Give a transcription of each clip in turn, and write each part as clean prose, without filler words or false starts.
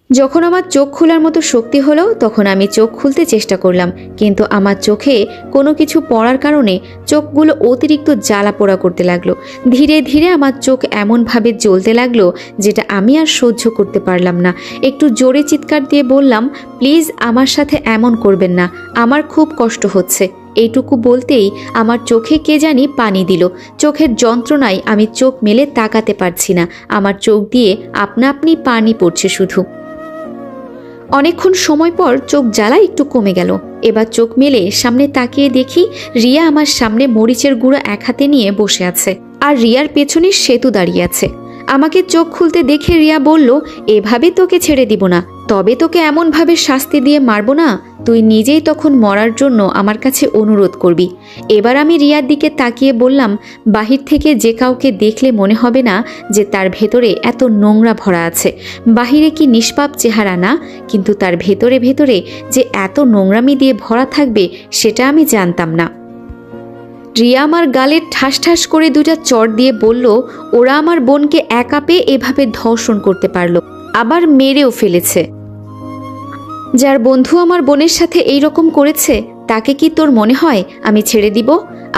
যখন আমার চোখ খোলার মতো শক্তি হলো তখন আমি চোখ খুলতে চেষ্টা করলাম, কিন্তু আমার চোখে কোনো কিছু পড়ার কারণে চোখগুলো অতিরিক্ত জ্বালা পোড়া করতে লাগলো। ধীরে ধীরে আমার চোখ এমনভাবে জ্বলতে লাগলো যেটা আমি আর সহ্য করতে পারলাম না। একটু জোরে চিৎকার দিয়ে বললাম, প্লিজ আমার সাথে এমন করবেন না, আমার খুব কষ্ট হচ্ছে। এইটুকু বলতেই আমার চোখে কে জানি পানি দিল। চোখের যন্ত্রণায় আমি চোখ মেলে তাকাতে পারছি না, আমার চোখ দিয়ে আপনা আপনি পানি পড়ছে শুধু। অনেকক্ষণ সময় পর চোখ জ্বালা একটু কমে গেল। এবার চোখ মেলে সামনে তাকিয়ে দেখি রিয়া আমার সামনে মরিচের গুঁড়ো এক হাতে নিয়ে বসে আছে, আর রিয়ার পেছনে সেতু দাঁড়িয়ে আছে। আমাকে চোখ খুলতে দেখে রিয়া বলল, এভাবে তোকে ছেড়ে দিব না, তবে তোকে এমনভাবে শাস্তি দিয়ে মারবো না তুই নিজেই তখন মরার জন্য আমার কাছে অনুরোধ করবি। এবার আমি রিয়ার দিকে তাকিয়ে বললাম, বাহির থেকে যে কাউকে দেখলে মনে হবে না যে তার ভেতরে এত নোংরা ভরা আছে। বাহিরে কি নিষ্পাপ চেহারা না, কিন্তু তার ভেতরে ভেতরে যে এত নোংরামি দিয়ে ভরা থাকবে সেটা আমি জানতাম না। রিয়া আমার গালে ঠাস ঠাস করে দুটা চড় দিয়ে বলল, ওরা আমার বোনকে একা পেয়ে এভাবে ধর্ষণ করতে পারলো, আবার মেরেও ফেলেছে। যার বন্ধু আমার বোনের সাথে এই রকম করেছে তাকে কি তোর মনে হয় আমি ছেড়ে দিব?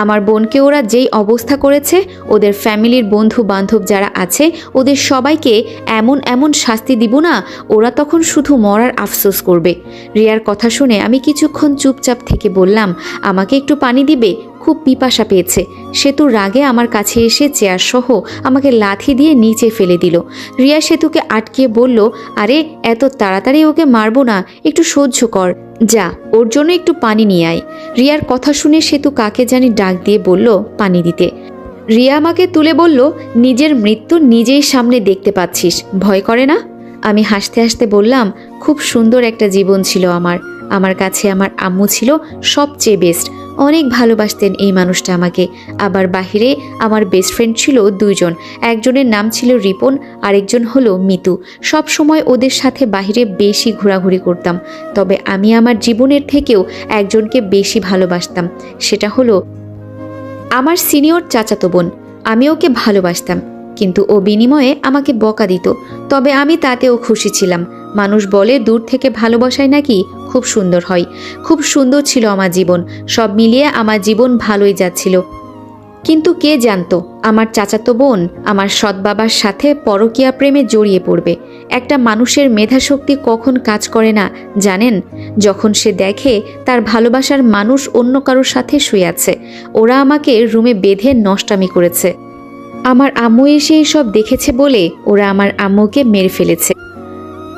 আমার বোনকে ওরা যেই অবস্থা করেছে, ওদের ফ্যামিলির বন্ধু বান্ধব যারা আছে ওদের সবাইকে এমন এমন শাস্তি দিব না, ওরা তখন শুধু মরার আফসোস করবে। রিয়ার কথা শুনে আমি কিছুক্ষণ চুপচাপ থেকে বললাম, আমাকে একটু পানি দিবে, খুব পিপাসা পেয়েছে। সেতু রাগে আমার কাছে এসে চেয়ার সহ আমাকে লাথি দিয়ে নিচে ফেলে দিল। রিয়া সেতুকে আটকিয়ে বলল, আরে এত তাড়াতাড়ি ওকে মারবো না, একটু সহ্য কর, যা ওর জন্য একটু পানি নিয়ে আয়। রিয়ার কথা শুনে সেতু কাকে জানি ডাক দিয়ে বলল পানি দিতে। রিয়া আমাকে তুলে বলল, নিজের মৃত্যু নিজেই সামনে দেখতে পাচ্ছিস, ভয় করে না? আমি হাসতে হাসতে বললাম, খুব সুন্দর একটা জীবন ছিল আমার কাছে আমার আম্মু ছিল সবচেয়ে বেস্ট, অনেক ভালোবাসতেন এই মানুষটা আমাকে। আবার বাহিরে আমার বেস্ট ফ্রেন্ড ছিল দুইজন, একজনের নাম ছিল রিপন, আরেকজন হলো মিতু। সব সময় ওদের সাথে বাহিরে বেশি ঘোরাঘুরি করতাম, তবে আমি আমার জীবনের থেকেও একজনকে বেশি ভালোবাসতাম, সেটা হলো আমার সিনিয়র চাচাতো বোন। আমি ওকে ভালোবাসতাম, কিন্তু ও বিনিময়ে আমাকে বকা দিত, তবে আমি তাতেও খুশি ছিলাম। মানুষ বলে দূর থেকে ভালোবাসায় নাকি খুব সুন্দর হয়। খুব সুন্দর ছিল আমার জীবন, সব মিলিয়ে আমার জীবন ভালোই যাচ্ছিল। কিন্তু কে জানতো আমার চাচাতো বোন আমার সৎ বাবার সাথে পরকীয়া প্রেমে জড়িয়ে পড়বে। একটা মানুষের মেধাশক্তি কখন কাজ করে না জানেন? যখন সে দেখে তার ভালোবাসার মানুষ অন্য কারোর সাথে শুয়ে আছে। ওরা আমাকে রুমে বেঁধে নষ্টামি করেছে। আমার আম্মু এসে সব দেখেছে বলে ওরা আমার আম্মুকে মেরে ফেলেছে।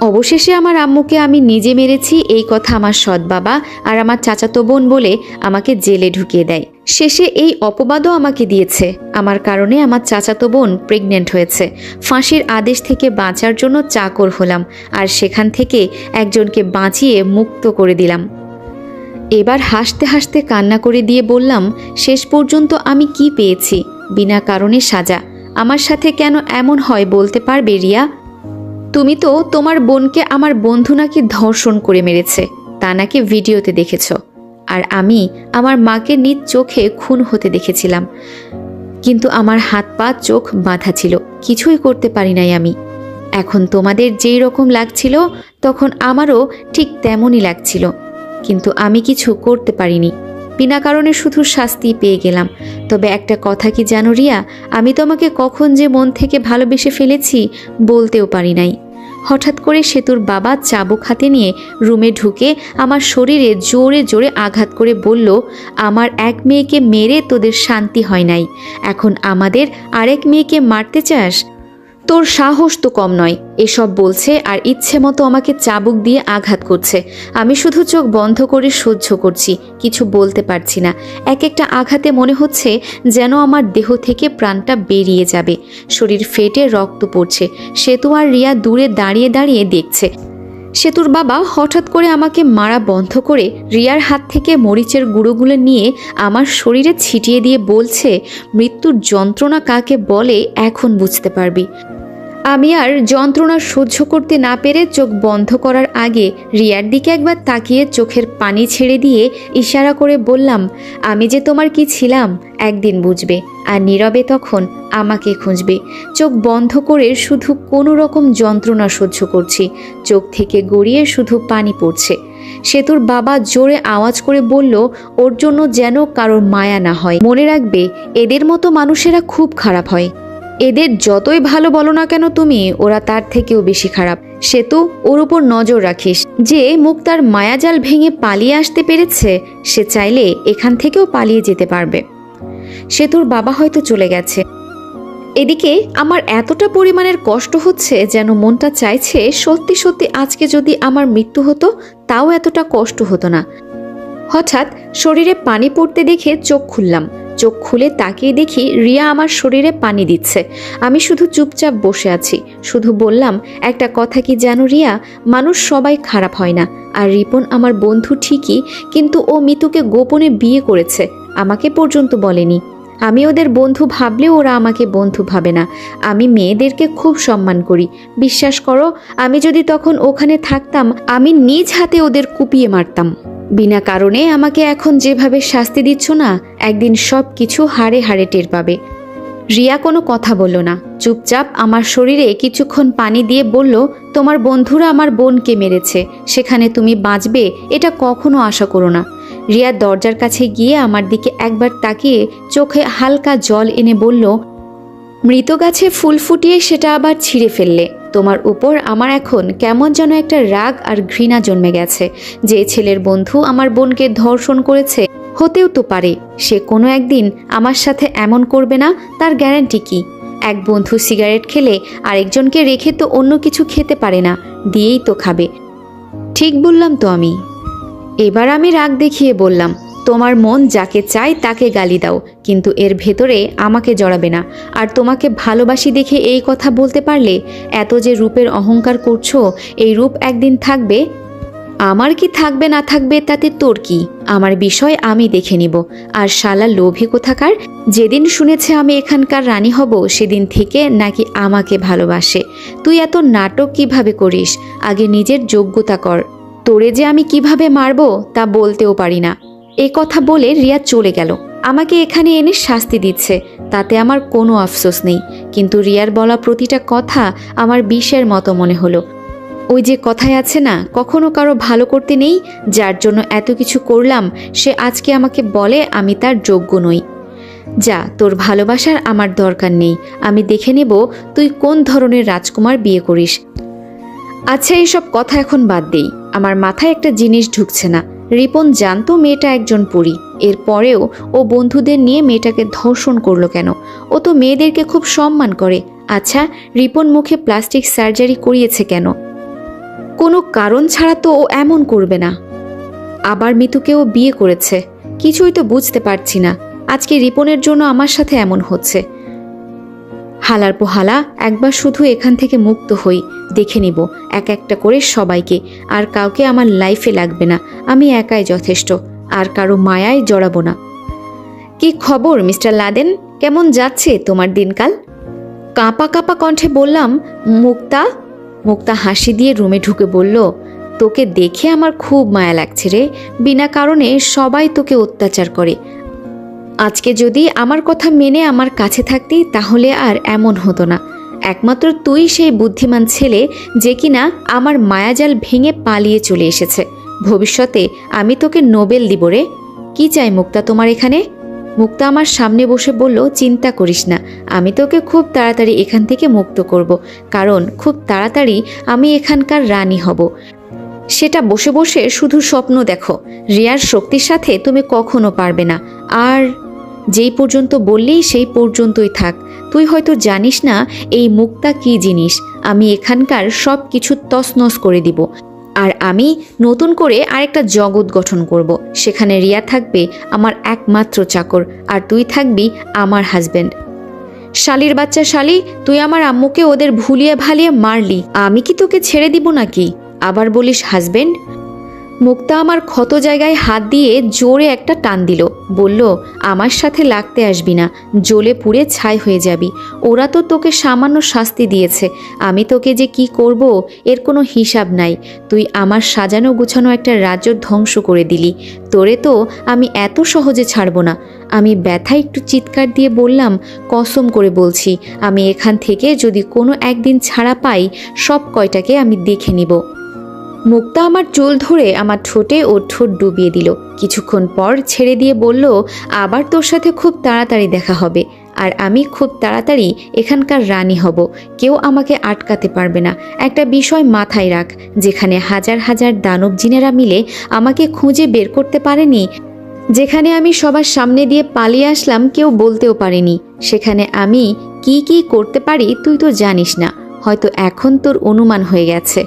অবশেষে আমার আম্মুকে আমি নিজে মেরেছি এই কথা আমার সৎ বাবা আর আমার চাচাতো বোন বলে আমাকে জেলে ঢুকিয়ে দেয়। শেষে এই অপবাদও আমাকে দিয়েছে, আমার কারণে আমার চাচাতো বোন প্রেগনেন্ট হয়েছে। ফাঁসির আদেশ থেকে বাঁচার জন্য চাকর হলাম, আর সেখান থেকে একজনকে বাঁচিয়ে মুক্ত করে দিলাম। এবার হাসতে হাসতে কান্না করে দিয়ে বললাম, শেষ পর্যন্ত আমি কি পেয়েছি? বিনা কারণে সাজা। আমার সাথে কেন এমন হয় বলতে পারবে রিয়া? তুমি তো তোমার বোনকে আমার বন্ধু নাকি ধর্ষণ করে মেরেছে, তা নাকি ভিডিওতে দেখেছ, আর আমি আমার মাকে নিজ চোখে খুন হতে দেখেছিলাম, কিন্তু আমার হাত পা চোখ বাঁধা ছিল, কিছুই করতে পারি নাই আমি। এখন তোমাদের যেই রকম লাগছিল তখন আমারও ঠিক তেমনই লাগছিল, কিন্তু আমি কিছু করতে পারিনি, বিনা কারণে শুধু শাস্তি পেয়ে গেলাম। তবে একটা কথা কি জানো রিয়া, আমি তোমাকে কখন যে মন থেকে ভালোবেসে ফেলেছি বলতেও পারি নাই। হঠাৎ করে সেতুর বাবা চাবুক হাতে নিয়ে রুমে ঢুকে আমার শরীরে জোরে জোরে আঘাত করে বলল, আমার এক মেয়েকে মেরে তোদের শান্তি হয় নাই, এখন আমাদের আরেক মেয়েকে মারতে চাস? তোর সাহস তো কম নয়। এসব বলছে আর ইচ্ছে মতো আমাকে চাবুক দিয়ে আঘাত করছে। আমি শুধু চোখ বন্ধ করে সহ্য করছি, কিছু বলতে পারছি না। এক একটা আঘাতে মনে হচ্ছে যেন আমার দেহ থেকে প্রাণটা বেরিয়ে যাবে। শরীর ফেটে রক্ত পড়ছে। সেতু আর রিয়া দূরে দাঁড়িয়ে দাঁড়িয়ে দেখছে। সেতুর বাবা হঠাৎ করে আমাকে মারা বন্ধ করে রিয়ার হাত থেকে মরিচের গুঁড়োগুলো নিয়ে আমার শরীরে ছিটিয়ে দিয়ে বলছে, মৃত্যুর যন্ত্রণা কাকে বলে এখন বুঝতে পারবি। আমি আর যন্ত্রণা সহ্য করতে না পেরে চোখ বন্ধ করার আগে রিয়ার দিকে একবার তাকিয়ে চোখের পানি ছেড়ে দিয়ে ইশারা করে বললাম, আমি যে তোমার কি ছিলাম একদিন বুঝবে, আর নীরবে তখন আমাকে খুঁজবে। চোখ বন্ধ করে শুধু কোনো রকম যন্ত্রণা সহ্য করছি, চোখ থেকে গড়িয়ে শুধু পানি পড়ছে। সেতুর বাবা জোরে আওয়াজ করে বলল, ওর জন্য যেন কারোর মায়া না হয়। মনে রাখবে, এদের মতো মানুষেরা খুব খারাপ হয়। এদের যতই ভালো বলো না কেন তুমি, ওরা তার থেকেও বেশি খারাপ। সেতু, ওর উপর নজর রাখিস। যে মুক্তার মায়াজাল ভেঙে পালিয়ে আসতে পেরেছে, সে চাইলে এখান থেকেও পালিয়ে যেতে পারবে। সেতুর বাবা হয়তো চলে গেছে। এদিকে আমার এতটা পরিমাণের কষ্ট হচ্ছে যেন মনটা চাইছে সত্যি সত্যি আজকে যদি আমার মৃত্যু হতো তাও এতটা কষ্ট হতো না। হঠাৎ শরীরে পানি পড়তে দেখে চোখ খুললাম। চোখ খুলে তাকিয়ে দেখি রিয়া আমার শরীরে পানি দিচ্ছে। আমি শুধু চুপচাপ বসে আছি। শুধু বললাম, একটা কথা কি জানো রিয়া, মানুষ সবাই খারাপ হয় না। আর রিপন আমার বন্ধু ঠিকই, কিন্তু ও মিতুকে গোপনে বিয়ে করেছে, আমাকে পর্যন্ত বলেনি। আমি ওদের বন্ধু ভাবলেও ওরা আমাকে বন্ধু ভাবে না। আমি মেয়েদেরকে খুব সম্মান করি। বিশ্বাস করো, আমি যদি তখন ওখানে থাকতাম, আমি নিজ হাতে ওদের কুপিয়ে মারতাম। বিনা কারণে আমাকে এখন যেভাবে শাস্তি দিচ্ছ না, একদিন সব কিছু হাড়ে হাড়ে টের পাবে। রিয়া কোনো কথা বলল না, চুপচাপ আমার শরীরে কিছুক্ষণ পানি দিয়ে বলল, তোমার বন্ধুরা আমার বোনকে মেরেছে, সেখানে তুমি বাঁচবে এটা কখনো আশা করো না। রিয়া দরজার কাছে গিয়ে আমার দিকে একবার তাকিয়ে চোখে হালকা জল এনে বলল, মৃত গাছে ফুল ফুটিয়ে সেটা আবার ছিঁড়ে ফেললে। তোমার উপর আমার এখন কেমন যেন একটা রাগ আর ঘৃণা জন্মে গেছে। যে ছেলের বন্ধু আমার বোনকে ধর্ষণ করেছে, হতেও তো পারে সে কোনো একদিন আমার সাথে এমন করবে না, তার গ্যারান্টি কি? এক বন্ধু সিগারেট খেলে আরেকজনকে রেখে তো অন্য কিছু খেতে পারে না, দিয়েই তো খাবে। ঠিক বললাম তো আমি? এবার আমি রাগ দেখিয়ে বললাম, তোমার মন যাকে চায় তাকে গালি দাও, কিন্তু এর ভেতরে আমাকে জড়াবে না। আর তোমাকে ভালোবাসি দেখে এই কথা বলতে পারলে, এত যে রূপের অহংকার করছো, এই রূপ একদিন থাকবে। আমার কি থাকবে না থাকবে তাতে তোর কি? আমার বিষয় আমি দেখে নিব। আর শালা লোভী কোথাকার, যেদিন শুনেছে আমি এখানকার রানী হব, সেদিন থেকে নাকি আমাকে ভালোবাসে। তুই এত নাটক কিভাবে করিস? আগে নিজের যোগ্যতা কর। তোরে যে আমি কিভাবে মারবো তা বলতেও পারি না। এই কথা বলে রিয়া চলে গেল। আমাকে এখানে এনে শাস্তি দিচ্ছে, তাতে আমার কোনো আফসোস নেই। কিন্তু রিয়ার বলা প্রতিটা কথা আমার বিষের মতো মনে হলো। ওই যে কথায় আছে না, কখনো কারো ভালো করতে নেই, যার জন্য এত কিছু করলাম সে আজকে আমাকে বলে আমি তার যোগ্য নই। যা, তোর ভালোবাসার আমার দরকার নেই। আমি দেখে নেব তুই কোন ধরনের রাজকুমার বিয়ে করিস। আচ্ছা, এইসব কথা এখন বাদ দেই। আমার মাথায় একটা জিনিস ঢুকছে না। রিপন জানতো মেয়েটা একজন পরী, এরপরেও ও বন্ধুদের নিয়ে মেয়েটাকে ধর্ষণ করলো কেন? ও তো মেয়েদেরকে খুব সম্মান করে। আচ্ছা, রিপন মুখে প্লাস্টিক সার্জারি করিয়েছে কেন? কোনো কারণ ছাড়া তো ও এমন করবে না। আবার মিতুকেও বিয়ে করেছে, কিছুই তো বুঝতে পারছি না। আজকে রিপনের জন্য আমার সাথে এমন হচ্ছে। হালার পোহালা একবার শুধু এখান থেকে মুক্ত হই, দেখে নিব এক একটা করে সবাইকে। আর কাউকে আমার লাইফে লাগবে না, আমি একাই যথেষ্ট। আর কারো মায়ায় জড়াবো না। কি খবর মিস্টার লাদেন, কেমন যাচ্ছে তোমার দিনকাল? কাঁপা কাঁপা কণ্ঠে বললাম, মুক্তা। মুক্তা হাসি দিয়ে রুমে ঢুকে বলল, তোকে দেখে আমার খুব মায়া লাগছে রে। বিনা কারণে সবাই তোকে অত্যাচার করে। আজকে যদি আমার কথা মেনে আমার কাছে থাকতি তাহলে আর এমন হতো না। একমাত্র তুই সেই বুদ্ধিমান ছেলে যে কিনা আমার মায়াজাল ভেঙে পালিয়ে চলে এসেছে। ভবিষ্যতে আমি তোকে নোবেল দিব রে। কি চাই মুক্তা তোমার এখানে? মুক্তা আমার সামনে বসে বলল, চিন্তা করিস না, আমি তোকে খুব তাড়াতাড়ি এখান থেকে মুক্ত করব। কারণ খুব তাড়াতাড়ি আমি এখানকার রানী হব। সেটা বসে বসে শুধু স্বপ্ন দেখো। রিয়ার শক্তির সাথে তুমি কখনো পারবে না। আর যেই পর্যন্ত বললেই সেই পর্যন্তই থাক। তুই হয়তো জানিস না এই মুক্তা কি জিনিস। আমি এখানকার সব কিছু তছনছ করে দিব। আর আমি নতুন করে আরেকটা জগৎ গঠন করব। সেখানে রিয়া থাকবে আমার একমাত্র চাকর, আর তুই থাকবি আমার হাজব্যান্ড। শালির বাচ্চা শালি, তুই আমার আম্মুকে ওদের ভুলিয়ে ভালিয়ে মারলি, আমি কি তোকে ছেড়ে দিব নাকি? আবার বলিস হাজব্যান্ড। মুক্তা আমার ক্ষত জায়গায় হাত দিয়ে জোরে একটা টান দিল, বলল, আমার সাথে লাগতে আসবি না, জ্বলে পুড়ে ছাই হয়ে যাবি। ওরা তো তোকে সামান্য শাস্তি দিয়েছে, আমি তোকে যে কি করব এর কোনো হিসাব নাই। তুই আমার সাজানো গুছানো একটা রাজ্য ধ্বংস করে দিলি, তোরে তো আমি এত সহজে ছাড়ব না। আমি ব্যথায় একটু চিৎকার দিয়ে বললাম, কসম করে বলছি, আমি এখান থেকে যদি কোনো একদিন ছাড়া পাই, সব কয়টাকে আমি দেখে নিব। মুক্তা আমার চুল ধরে আমার ঠোঁটে ওর ঠোঁট ডুবিয়ে দিল। কিছুক্ষণ পর ছেড়ে দিয়ে বলল, আবার তোর সাথে খুব তাড়াতাড়ি দেখা হবে, আর আমি খুব তাড়াতাড়ি এখানকার রানী হব। কেউ আমাকে আটকাতে পারবে না। একটা বিষয় মাথায় রাখ, যেখানে হাজার হাজার দানব জিনেরা মিলে আমাকে খুঁজে বের করতে পারেনি, যেখানে আমি সবার সামনে দিয়ে পালিয়ে আসলাম কেউ বলতেও পারেনি, সেখানে আমি কি কি করতে পারি তুই তো জানিস না। হয়তো এখন তোর অনুমান হয়ে গেছে।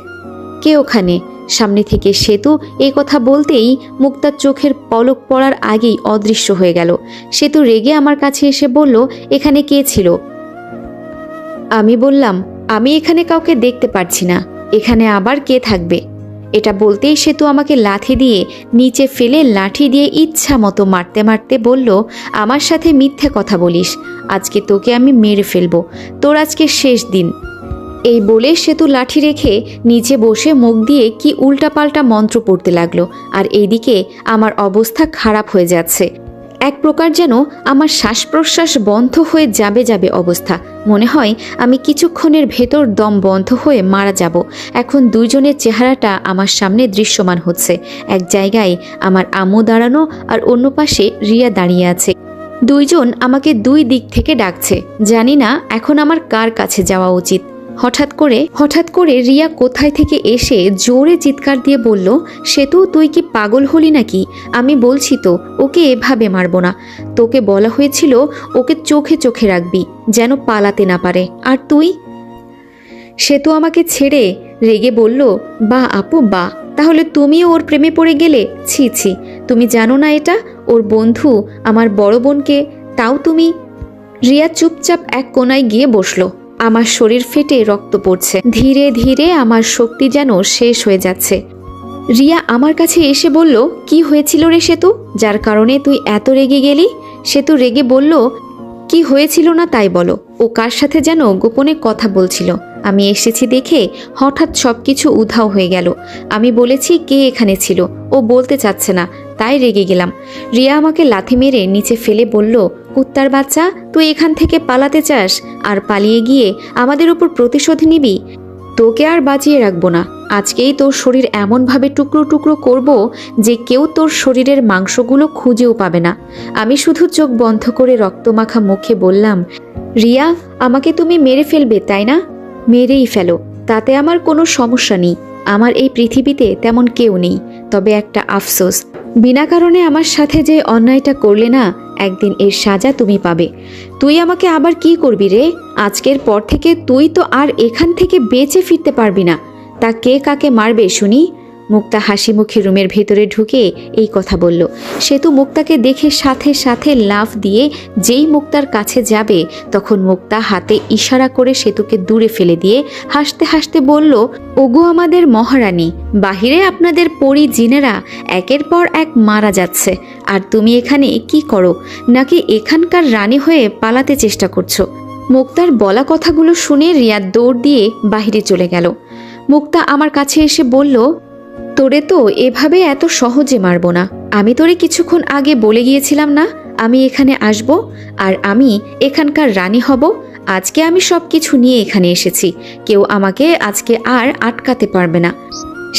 কে ওখানে? সামনে থেকে সেতু এই কথা বলতেই মুক্তার চোখের পলক পড়ার আগেই অদৃশ্য হয়ে গেল। সেতু রেগে আমার কাছে এসে বলল, এখানে কে ছিল? আমি বললাম, আমি এখানে কাউকে দেখতে পারছি না, এখানে আবার কে থাকবে? এটা বলতেই সেতু আমাকে লাথি দিয়ে নিচে ফেলে লাঠি দিয়ে ইচ্ছা মতো মারতে মারতে বলল, আমার সাথে মিথ্যে কথা বলিস, আজকে তোকে আমি মেরে ফেলবো, তোর আজকে শেষ দিন। এই বলে সেতু লাঠি রেখে নিচে বসে মুখ দিয়ে কি উল্টাপাল্টা মন্ত্র পড়তে লাগলো। আর এইদিকে আমার অবস্থা খারাপ হয়ে যাচ্ছে, এক প্রকার যেন আমার শ্বাস প্রশ্বাস বন্ধ হয়ে যাবে যাবে অবস্থা। মনে হয় আমি কিছুক্ষণের ভেতর দম বন্ধ হয়ে মারা যাব। এখন দুইজনের চেহারাটা আমার সামনে দৃশ্যমান হচ্ছে। এক জায়গায় আমার আম্মু দাঁড়ানো, আর অন্য পাশে রিয়া দাঁড়িয়ে আছে। দুইজন আমাকে দুই দিক থেকে ডাকছে। জানি না এখন আমার কার কাছে যাওয়া উচিত। হঠাৎ করে রিয়া কোথায় থেকে এসে জোরে চিৎকার দিয়ে বলল, সেতু তুই কি পাগল হলি নাকি? আমি বলছি তো ওকে এভাবে মারব না। তোকে বলা হয়েছিল ওকে চোখে চোখে রাখবি, যেন পালাতে না পারে। আর তুই? সেতু আমাকে ছেড়ে রেগে বলল, বা আপু বা, তাহলে তুমিও ওর প্রেমে পড়ে গেলে? ছি ছি, তুমি জানো না এটা ওর বন্ধু, আমার বড় বোনকে, তাও তুমি। রিয়া চুপচাপ এক কোনায় গিয়ে বসলো। আমার শরীর ফেটে রক্ত পড়ছে। ধীরে ধীরে আমার শক্তি যেন শেষ হয়ে যাচ্ছে। রিয়া আমার কাছে এসে বলল, কি হয়েছিল রে সেতু, যার কারণে তুই এত রেগে গেলি? সেতু রেগে বলল, কি হয়েছিল না তাই বলো। ও কার সাথে যেন গোপনে কথা বলছিল। আমি এসেছি দেখে হঠাৎ সবকিছু উধাও হয়ে গেল। আমি বলেছি কে এখানে ছিল, ও বলতে চাচ্ছে না, তাই রেগে গেলাম। রিয়া আমাকে লাথি মেরে নিচে ফেলে বলল, কুত্তার বাচ্চা, তুই এখান থেকে পালাতে চাস আর পালিয়ে গিয়ে আমাদের উপর প্রতিশোধ নিবি? তোকে আর বাঁচিয়ে রাখবো না। আজকেই তোর শরীর এমনভাবে টুকরো টুকরো করব যে কেউ তোর শরীরের মাংসগুলো খুঁজেও পাবে না। আমি শুধু চোখ বন্ধ করে রক্তমাখা মুখে বললাম, রিয়া, আমাকে তুমি মেরে ফেলবে তাই না? মেরেই ফেলো, তাতে আমার কোনো সমস্যা নেই। আমার এই পৃথিবীতে তেমন কেউ নেই। তবে একটা আফসোস, বিনা কারণে আমার সাথে যে অন্যায়টা করলে না, একদিন এর সাজা তুমি পাবে। তুই আমাকে আবার কি করবি রে? আজকের পর থেকে তুই তো আর এখান থেকে বেঁচে ফিরতে পারবি না। তা কে কাকে মারবে শুনি? মুক্তা হাসি মুখে রুমের ভেতরে ঢুকে এই কথা বলল। সেতু মুক্তাকে দেখে সাথে সাথে লাফ দিয়ে যেই মুক্তার কাছে যাবে, তখন মুক্তা হাতে ইশারা করে সেতুকে দূরে ফেলে দিয়ে হাসতে হাসতে বলল, ওগো আমাদের মহারানী, বাহিরে আপনাদের পরী জিনেরা একের পর এক মারা যাচ্ছে, আর তুমি এখানে কি করো? নাকি এখানকার রানী হয়ে পালাতে চেষ্টা করছো? মুক্তার বলা কথাগুলো শুনে রিয়া দৌড় দিয়ে বাহিরে চলে গেল। মুক্তা আমার কাছে এসে বলল, তোরে তো এভাবে এত সহজে মারব না। আমি তোরে কিছুক্ষণ আগে বলে গিয়েছিলাম না আমি এখানে আসব, আর আমি এখানকার রানী হব। আজকে আমি সব কিছু নিয়ে এখানে এসেছি, কেউ আমাকে আজকে আর আটকাতে পারবে না।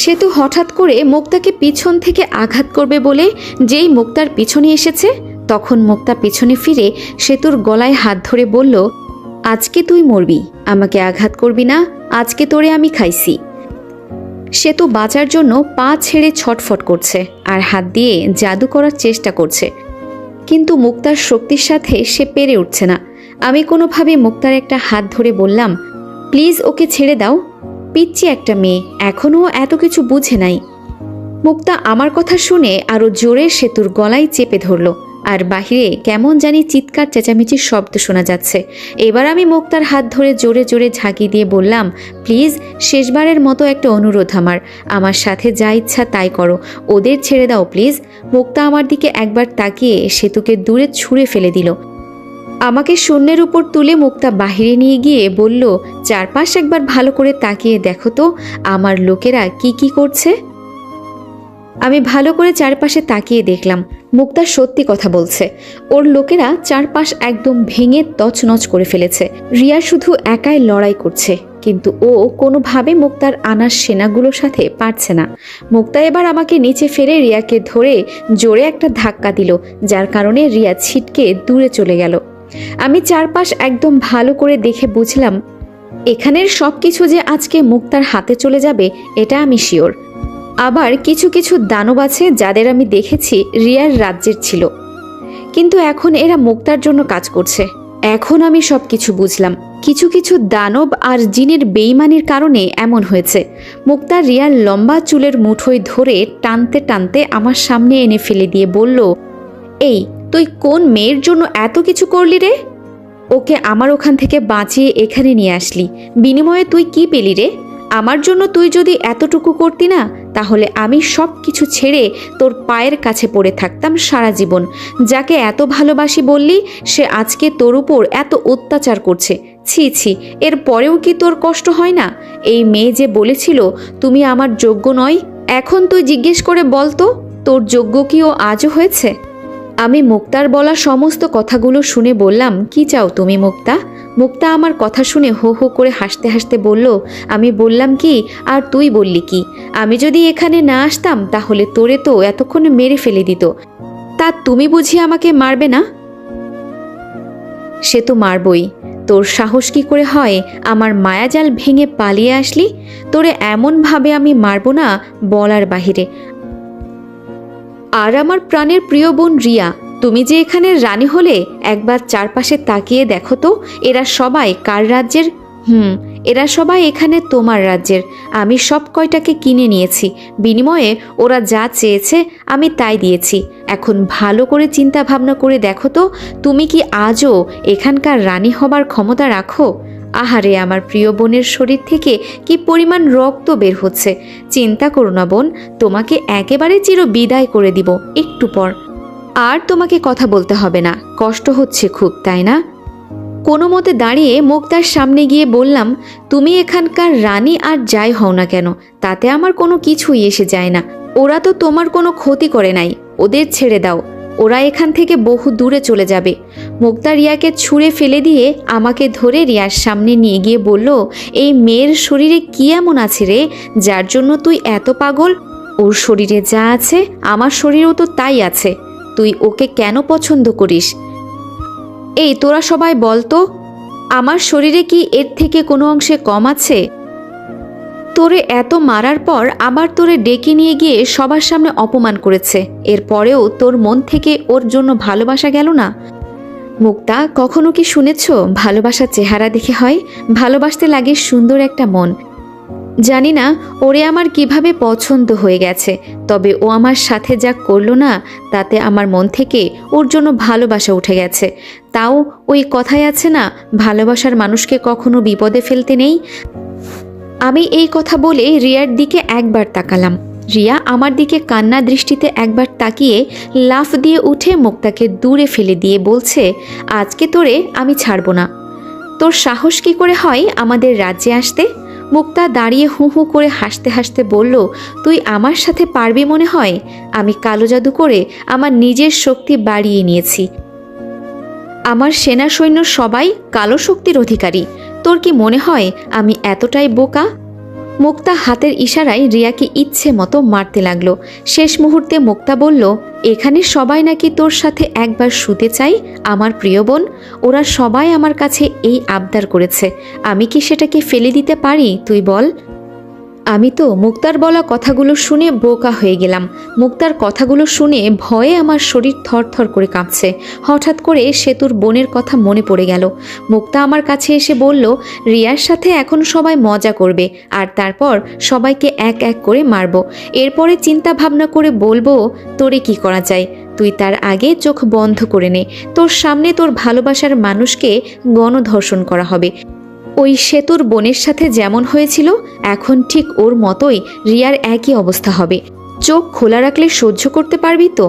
সেতু হঠাৎ করে মুক্তাকে পিছন থেকে আঘাত করবে বলে যেই মুক্তার পিছনে এসেছে, তখন মুক্তা পিছনে ফিরে সেতুর গলায় হাত ধরে বলল, আজকে তুই মরবি, আমাকে আঘাত করবি না, আজকে তোরে আমি খাইছি। সেতু বাঁচার জন্য পা ছেড়ে ছটফট করছে আর হাত দিয়ে জাদু করার চেষ্টা করছে, কিন্তু মুক্তার শক্তির সাথে সে পেরে উঠছে না। আমি কোনোভাবে মুক্তার একটা হাত ধরে বললাম, প্লিজ ওকে ছেড়ে দাও, পিচ্ছি একটা মেয়ে, এখনও এত কিছু বুঝে নাই। মুক্তা আমার কথা শুনে আরো জোরে সেতুর গলায় চেপে ধরল। আর বাহিরে কেমন জানি চিৎকার চেঁচামেচির শব্দ শোনা যাচ্ছে। এবার আমি মুক্তার হাত ধরে জোরে জোরে ঝাঁকি দিয়ে বললাম, প্লিজ শেষবারের মতো একটা অনুরোধ, আমার সাথে যা ইচ্ছা তাই করো, ওদের ছেড়ে দাও প্লিজ। মুক্তা আমার দিকে একবার তাকিয়ে সেতুকে দূরে ছুঁড়ে ফেলে দিল। আমাকে শূন্যের উপর তুলে মুক্তা বাহিরে নিয়ে গিয়ে বলল, চারপাশ একবার ভালো করে তাকিয়ে দেখো তো আমার লোকেরা কি কি করছে। আমি ভালো করে চারপাশে তাকিয়ে দেখলাম মুক্তা সত্যি কথা বলছে। ওর লোকেরা চারপাশ একদম ভেঙে তছনছ করে ফেলেছে। রিয়া শুধু একাই লড়াই করছে, কিন্তু ও কোনোভাবে মুক্তার আনার সেনাগুলোর সাথে পারছে না। মুক্তা এবার আমাকে নিচে ফেলে রিয়াকে ধরে জোরে একটা ধাক্কা দিল, যার কারণে রিয়া ছিটকে দূরে চলে গেল। আমি চারপাশ একদম ভালো করে দেখে বুঝলাম এখানের সব কিছু যে আজকে মুক্তার হাতে চলে যাবে এটা আমি শিওর। আবার কিছু কিছু দানব আছে যাদের আমি দেখেছি রিয়ার রাজ্যের ছিল, কিন্তু এখন এরা মুক্তার জন্য কাজ করছে। এখন আমি সব কিছু বুঝলাম, কিছু কিছু দানব আর জিনের বেইমানির কারণে এমন হয়েছে। মুক্তা রিয়ার লম্বা চুলের মুঠোয় ধরে টানতে টানতে আমার সামনে এনে ফেলে দিয়ে বলল, এই তুই কোন মেয়ের জন্য এত কিছু করলি রে? ওকে আমার ওখান থেকে বাঁচিয়ে এখানে নিয়ে আসলি, বিনিময়ে তুই কি পেলি রে? আমার জন্য তুই যদি এতটুকু করতি না, তাহলে আমি সব কিছু ছেড়ে তোর পায়ের কাছে পড়ে থাকতাম সারা জীবন। যাকে এত ভালোবাসি বললি, সে আজকে তোর উপর এত অত্যাচার করছে। ছি ছি, এর পরেও কি তোর কষ্ট হয় না? এই মেয়ে যে বলেছিল তুমি আমার যোগ্য নয়, এখন তুই জিজ্ঞেস করে বলতো তোর যোগ্য কি ও আজও হয়েছে? আমি মুক্তার বলা সমস্ত কথাগুলো শুনে বললাম, কি চাও তুমি মুক্তা? মুক্তা আমার কথা শুনে হো হো করে হাসতে হাসতে বলল, আমি বললাম কি আর তুই বললি কি? আমি যদি এখানে না আসতাম তাহলে তোরে তো এতক্ষণে মেরে ফেলে দিত। তা তুমি বুঝি আমাকে মারবে না? সে তো মারবই। তোর সাহস কি করে হয় আমার মায়াজাল ভেঙে পালিয়ে আসলি? তোরে এমনভাবে আমি মারব না বলার বাহিরে। আর আমার প্রাণের প্রিয় বোন রিয়া, তুমি যে এখানে রানী হলে, একবার চারপাশে তাকিয়ে দেখো তো এরা সবাই কার রাজ্যের? এরা সবাই এখানে তোমার রাজ্যের। আমি সব কয়টাকে কিনে নিয়েছি, বিনিময়ে ওরা যা চেয়েছে আমি তাই দিয়েছি। এখন ভালো করে চিন্তা ভাবনা করে দেখো তো তুমি কি আজও এখানকার রানী হবার ক্ষমতা রাখো? আহারে, আমার প্রিয় বোনের শরীর থেকে কি পরিমাণ রক্ত বের হচ্ছে। চিন্তা করো না বোন, তোমাকে একেবারে চির বিদায় করে দিব একটু পর। আর তোমাকে কথা বলতে হবে না, কষ্ট হচ্ছে খুব, তাই না? কোনো মতে দাঁড়িয়ে মুক্তার সামনে গিয়ে বললাম, তুমি এখানকার রানী আর যাই হও না কেন, তাতে আমার কোনো কিছুই এসে যায় না। ওরা তো তোমার কোনো ক্ষতি করে নাই, ওদের ছেড়ে দাও। ওরা এখান থেকে বহু দূরে চলে যাবে। মুক্তা রিয়াকে ছুঁড়ে ফেলে দিয়ে আমাকে ধরে রিয়ার সামনে নিয়ে গিয়ে বলল, এই মেয়ের শরীরে কি এমন আছে রে যার জন্য তুই এত পাগল? ওর শরীরে যা আছে আমার শরীরেও তো তাই আছে। তুই ওকে কেন পছন্দ করিস? এই তোরা সবাই বলতো, আমার শরীরে কি এর থেকে কোনো অংশে কম আছে? তোরে এত মারার পর আবার তোরে ডেকে নিয়ে গিয়ে সবার সামনে অপমান করেছে, এরপরেও তোর মন থেকে ওর জন্য ভালোবাসা গেল না? মুক্তা, কখনো কি শুনেছ ভালোবাসার চেহারা দেখে হয়? ভালোবাসতে লাগে সুন্দর একটা মন। জানি না ওরে আমার কিভাবে পছন্দ হয়ে গেছে, তবে ও আমার সাথে যা করলো না, তাতে আমার মন থেকে ওর জন্য ভালোবাসা উঠে গেছে। তাও ওই কথাই আছে না, ভালোবাসার মানুষকে কখনো বিপদে ফেলতে নেই। আমি এই কথা বলে রিয়ার দিকে একবার তাকালাম। রিয়া আমার দিকে কান্না দৃষ্টিতে একবার তাকিয়ে লাফ দিয়ে উঠে মুক্তাকে দূরে ফেলে দিয়ে বলছে, আজকে তোরে আমি ছাড়ব না। তোর সাহস কি করে হয় আমাদের রাজ্যে আসতে? মুক্তা দাঁড়িয়ে হু হু করে হাসতে হাসতে বলল, তুই আমার সাথে পারবি মনে হয়? আমি কালো জাদু করে আমার নিজের শক্তি বাড়িয়ে নিয়েছি। আমার সেনা সৈন্য সবাই কালো শক্তির অধিকারী। তোর কি মনে হয় আমি এতটাই বোকা? মুক্তা হাতের ইশারায় রিয়াকে ইচ্ছে মতো মারতে লাগলো। শেষ মুহূর্তে মুক্তা বলল, এখানে সবাই নাকি তোর সাথে একবার শুতে চাই আমার প্রিয় বোন। ওরা সবাই আমার কাছে এই আবদার করেছে, আমি কি সেটাকে ফেলে দিতে পারি তুই বল? আমি তো মুক্তার বলা কথাগুলো শুনে বোকা হয়ে গেলাম। মুক্তার কথাগুলো শুনে ভয়ে আমার শরীর থরথর করে কাঁপছে। হঠাৎ করে সেতুর বোনের কথা মনে পড়ে গেল। মুক্তা আমার কাছে এসে বলল, রিয়ার সাথে এখন সবাই মজা করবে, আর তারপর সবাইকে এক এক করে মারব। এরপরে চিন্তা ভাবনা করে বলবো তোরে কি করা যায়। তুই তার আগে চোখ বন্ধ করে নে। তোর সামনে তোর ভালোবাসার মানুষকে গণধর্ষণ করা হবে। ওই সেতুর বোনের সাথে যেমন হয়েছিল, এখন ঠিক ওর মতোই রিয়ার একই অবস্থা হবে। চোখ খোলা রাখলে সহ্য করতে পারবি তো?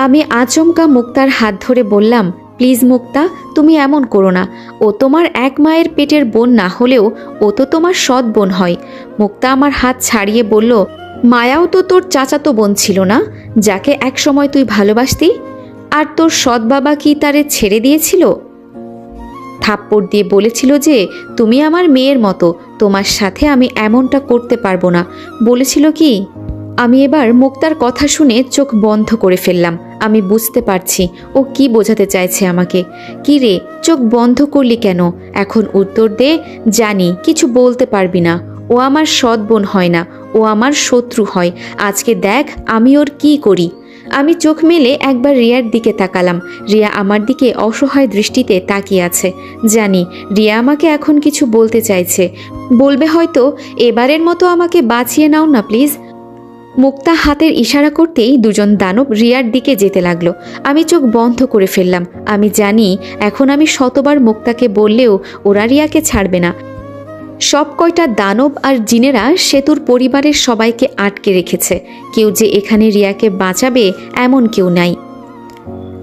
আমি আচমকা মুক্তার হাত ধরে বললাম, প্লিজ মুক্তা, তুমি এমন করো না। ও তোমার এক মায়ের পেটের বোন না হলেও ও তো তোমার সৎ বোন হয়। মুক্তা আমার হাত ছাড়িয়ে বলল, মায়াও তো তোর চাচাতো বোন ছিল না, যাকে একসময় তুই ভালোবাসতি? আর তোর সৎ বাবা কি তারে ছেড়ে দিয়েছিল? থাপ্পড় দিয়ে বলেছিল যে তুমি আমার মেয়ের মতো, তোমার সাথে আমি এমনটা করতে পারবো না। বলেছিল কি? আমি এবার মুক্তার কথা শুনে চোখ বন্ধ করে ফেললাম। আমি বুঝতে পারছি ও কি বোঝাতে চাইছে আমাকে। কি রে, চোখ বন্ধ করলি কেন? এখন উত্তর দে। জানি কিছু বলতে পারবি না। ও আমার সৎ বোন হয় না, ও আমার শত্রু হয়। আজকে দেখ আমি ওর কি করি। আমি চোখ মেলে একবার রিয়ার দিকে তাকালাম। রিয়া আমার দিকে অসহায় দৃষ্টিতে তাকিয়ে আছে। জানি রিয়া আমাকে এখন কিছু বলতে চাইছে, বলবে হয়তো, এবারের মতো আমাকে বাঁচিয়ে নাও না প্লিজ। মুক্তা হাতের ইশারা করতেই দুজন দানব রিয়ার দিকে যেতে লাগলো। আমি চোখ বন্ধ করে ফেললাম। আমি জানি এখন আমি শতবার মুক্তাকে বললেও ওরা রিয়াকে ছাড়বে না। সব কয়টা দানব আর জিনেরা সেতুর পরিবারের সবাইকে আটকে রেখেছে। কেউ যে এখানে রিয়াকে বাঁচাবে এমন কেউ নাই।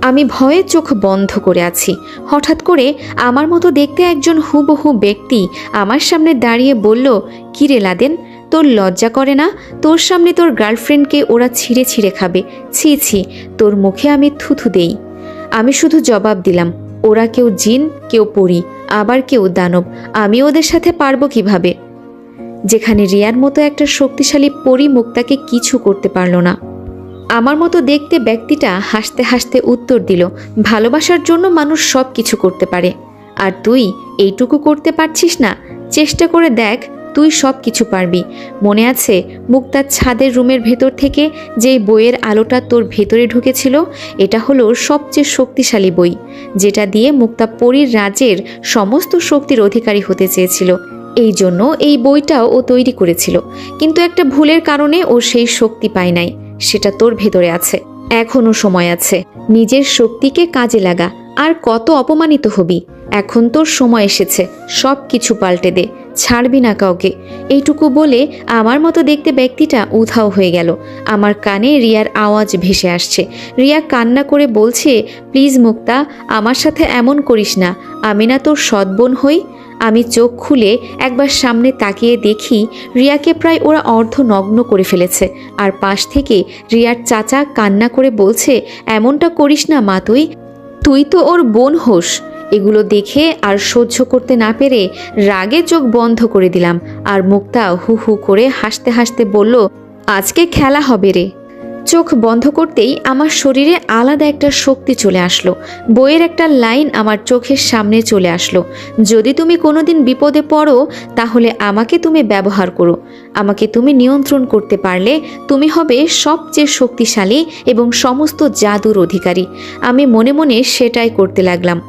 আমি ভয়ে চোখ বন্ধ করে আছি। হঠাৎ করে আমার মতো দেখতে একজন হুবহু ব্যক্তি আমার সামনে দাঁড়িয়ে বলল, কি রে লাদেন, তোর লজ্জা করে না? তোর সামনে তোর গার্লফ্রেন্ডকে ওরা ছিঁড়ে ছিঁড়ে খাবে। ছি ছি, তোর মুখে আমি থুথু দেই। আমি শুধু জবাব দিলাম, ওরা কেউ জিন, কেউ পরী, আবার কেউ দানব। আমি ওদের সাথে পারবো কিভাবে? যেখানে রিয়ার মতো একটা শক্তিশালী পরী মুক্তাকে কিছু করতে পারল না। আমার মতো দেখতে ব্যক্তিটা হাসতে হাসতে উত্তর দিল, ভালোবাসার জন্য মানুষ সব কিছু করতে পারে, আর তুই এইটুকু করতে পারছিস না? চেষ্টা করে দেখ, তুই সব কিছু পারবি। মনে আছে মুক্তার ছাদের রুমের ভেতর থেকে যেই বইয়ের আলোটা তোর ভেতরে ঢুকেছিল? এটা হলো সবচেয়ে শক্তিশালী বই, যেটা দিয়ে মুক্তা পরীর রাজ্যের সমস্ত শক্তির অধিকারী হতে চেয়েছিল। এই জন্য এই বইটাও ও তৈরি করেছিল, কিন্তু একটা ভুলের কারণে ও সেই শক্তি পায় নাই। সেটা তোর ভেতরে আছে, এখনো সময় আছে। নিজের শক্তিকে কাজে লাগা। আর কত অপমানিত হবি? এখন তোর সময় এসেছে, সব কিছু পাল্টে দে, ছাড়বি না কাউকে। এইটুকু বলে আমার মতো দেখতে ব্যক্তিটা উধাও হয়ে গেল। আমার কানে রিয়ার আওয়াজ ভেসে আসছে। রিয়া কান্না করে বলছে, প্লিজ মুক্তা, আমার সাথে এমন করিস না। আমি না তোর সৎ বোন হই? আমি চোখ খুলে একবার সামনে তাকিয়ে দেখি রিয়াকে প্রায় ওরা অর্ধনগ্ন করে ফেলেছে। আর পাশ থেকে রিয়ার চাচা কান্না করে বলছে, এমনটা করিস না মা, তুই তো ওর বোন হোস। এগুলো দেখে আর সহ্য করতে না পেরে রাগে চোখ বন্ধ করে দিলাম। আর মুক্তা হু হু করে হাসতে হাসতে বলল, আজকে খেলা হবে রে। চোখ বন্ধ করতেই আমার শরীরে আলাদা একটা শক্তি চলে আসলো। বইয়ের একটা লাইন আমার চোখের সামনে চলে আসলো, যদি তুমি কোনোদিন বিপদে পড়ো তাহলে আমাকে তুমি ব্যবহার করো। আমাকে তুমি নিয়ন্ত্রণ করতে পারলে তুমি হবে সবচেয়ে শক্তিশালী এবং সমস্ত জাদুর অধিকারী। আমি মনে মনে সেটাই করতে লাগলাম।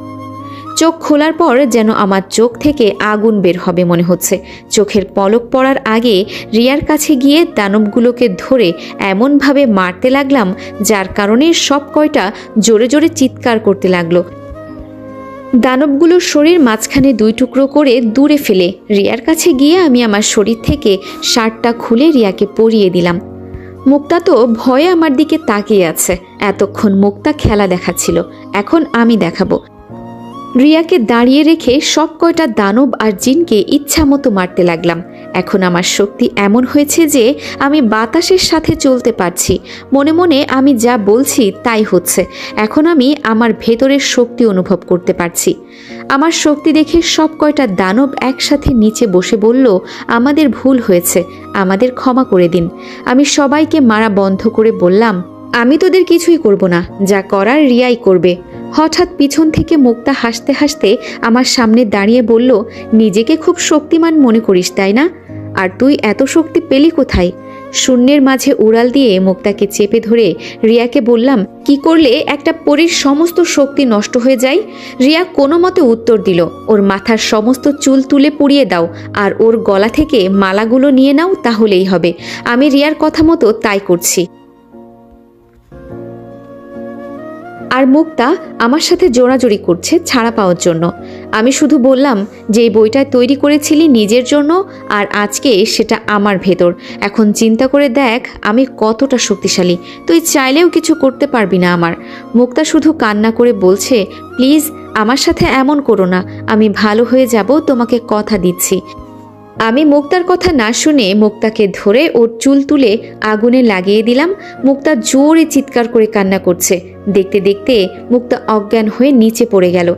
চোখ খোলার পর যেন আমার চোখ থেকে আগুন বের হবে মনে হচ্ছে। চোখের পলক পড়ার আগে রিয়ার কাছে গিয়ে দানবগুলোকে ধরে এমনভাবে মারতে লাগলাম, যার কারণে সব কয়টা জোরে জোরে চিৎকার করতে লাগলো। দানবগুলোর শরীর মাঝখানে দুই টুকরো করে দূরে ফেলে রিয়ার কাছে গিয়ে আমি আমার শরীর থেকে শার্টটা খুলে রিয়াকে পরিয়ে দিলাম। মুক্তা তো ভয়ে আমার দিকে তাকিয়ে আছে। এতক্ষণ মুক্তা খেলা দেখাচ্ছিল, এখন আমি দেখাবো। রিয়াকে দাঁড়িয়ে রেখে সব কয়টা দানব আর জিনকে ইচ্ছা মতো মারতে লাগলাম। এখন আমার শক্তি এমন হয়েছে যে আমি বাতাসের সাথে চলতে পারছি। মনে মনে আমি যা বলছি তাই হচ্ছে। এখন আমি আমার ভেতরের শক্তি অনুভব করতে পারছি। আমার শক্তি দেখে সব কয়টা দানব একসাথে নিচে বসে বলল, আমাদের ভুল হয়েছে, আমাদের ক্ষমা করে দিন। আমি সবাইকে মারা বন্ধ করে বললাম, আমি তোদের কিছুই করব না, যা করার রিয়াই করবে। হঠাৎ পিছন থেকে মুক্তা হাসতে হাসতে আমার সামনে দাঁড়িয়ে বলল, নিজেকে খুব শক্তিমান মনে করিস তাই না? আর তুই এত শক্তি পেলি কোথায়? শূন্যের মাঝে উড়াল দিয়ে মুক্তাকে চেপে ধরে রিয়াকে বললাম, কি করলে একটা পরীর সমস্ত শক্তি নষ্ট হয়ে যায়? রিয়া কোনো মতে উত্তর দিল, ওর মাথার সমস্ত চুল তুলে পুড়িয়ে দাও আর ওর গলা থেকে মালাগুলো নিয়ে নাও, তাহলেই হবে। আমি রিয়ার কথা মতো তাই করছি। আর মুক্তা আমার সাথে জোরাজোরি করছে ছাড়া পাওয়ার জন্য। আমি শুধু বললাম যে এই বইটা তৈরি করেছিলি নিজের জন্য, আর আজকে সেটা আমার ভেতর। এখন চিন্তা করে দেখ আমি কতটা শক্তিশালী, তুই চাইলেও কিছু করতে পারবি না আমার। মুক্তা শুধু কান্না করে বলছে, প্লিজ আমার সাথে এমন করো না, আমি ভালো হয়ে যাব, তোমাকে কথা দিচ্ছি। আমি মুক্তার কথা না শুনে মুক্তাকে ধরে ওর চুল তুলে আগুনে লাগিয়ে দিলাম। মুক্তা জোরে চিৎকার করে কান্না করছে। দেখতে দেখতে মুক্তা অজ্ঞান হয়ে নিচে পড়ে গেল।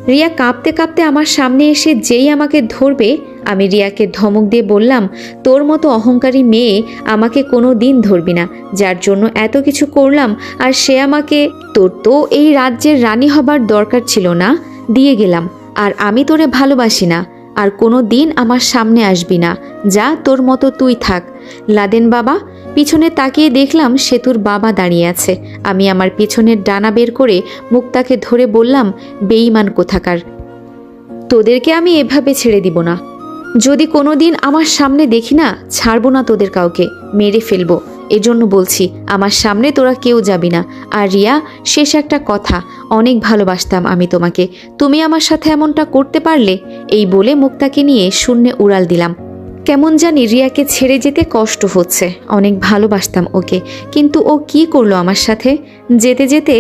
রিয়া কাঁপতে কাঁপতে আমার সামনে এসে যেই আমাকে ধরবে, আমি রিয়াকে ধমক দিয়ে বললাম, তোর মতো অহংকারী মেয়ে আমাকে কোনো দিন ধরবি না, যার জন্য এত কিছু করলাম। আর সে আমাকে, তোর তো এই রাজ্যের রানী হবার দরকার ছিল না, দিয়ে গেলাম। আর আমি তোরে ভালোবাসি না, আর কোনো দিন আমার সামনে আসবি না, যা তোর মতো তুই থাক। লাদেন বাবা। পিছনে তাকিয়ে দেখলাম সেতুর বাবা দাঁড়িয়ে আছে। আমি আমার পিছনের ডানা বের করে মুক্তাকে ধরে বললাম, বেঈমান কোথাকার, তোদেরকে আমি এভাবে ছেড়ে দিব না। যদি কোনো দিন আমার সামনে দেখি না, ছাড়বো না তোদের কাউকে, মেরে ফেলবো। এজন্য বলছি আমার সামনে তোরা কেউ যাবি না। আর রিয়া, শেষ একটা কথা, অনেক ভালোবাসতাম আমি তোমাকে, তুমি আমার সাথে এমনটা করতে পারলে? এই বলে মুক্তাকে নিয়ে শূন্যে উড়াল দিলাম। কেমন জানি রিয়াকে ছেড়ে যেতে কষ্ট হচ্ছে, অনেক ভালোবাসতাম ওকে, কিন্তু ও কি করলো আমার সাথে? যেতে যেতে